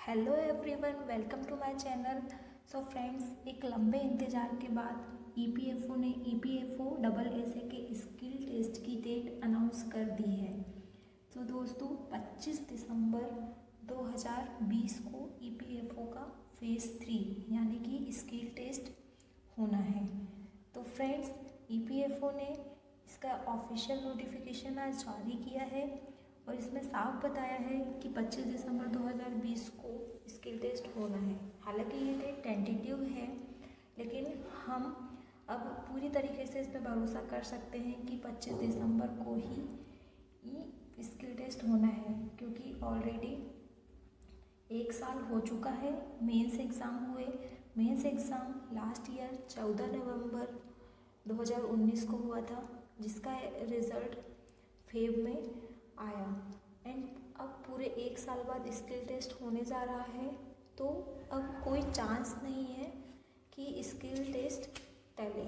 Hello everyone, welcome to my channel. So friends, एक लंबे इंतज़ार के बाद ईपीएफओ ने ईपीएफओ डबल एसए के स्किल टेस्ट की डेट अनाउंस कर दी है। तो दोस्तों 25 दिसंबर 2020 को ईपीएफओ का फेज़ 3 यानी कि स्किल टेस्ट होना है। तो फ्रेंड्स, ईपीएफओ ने इसका ऑफिशियल नोटिफिकेशन आज जारी किया है और इसमें साफ बताया है कि 25 दिसंबर 2020 को स्किल टेस्ट होना है। हालांकि ये डेट टेंटेटिव है, लेकिन हम अब पूरी तरीके से इस पर भरोसा कर सकते हैं कि 25 दिसंबर को ही ये स्किल टेस्ट होना है, क्योंकि ऑलरेडी 1 साल हो चुका है मेंस एग्ज़ाम हुए। मेंस एग्ज़ाम लास्ट ईयर 14 नवंबर 2019 को हुआ था, जिसका रिज़ल्ट फेब में आया। एंड अब पूरे 1 साल बाद स्किल टेस्ट होने जा रहा है, तो अब कोई चांस नहीं है कि स्किल टेस्ट टले।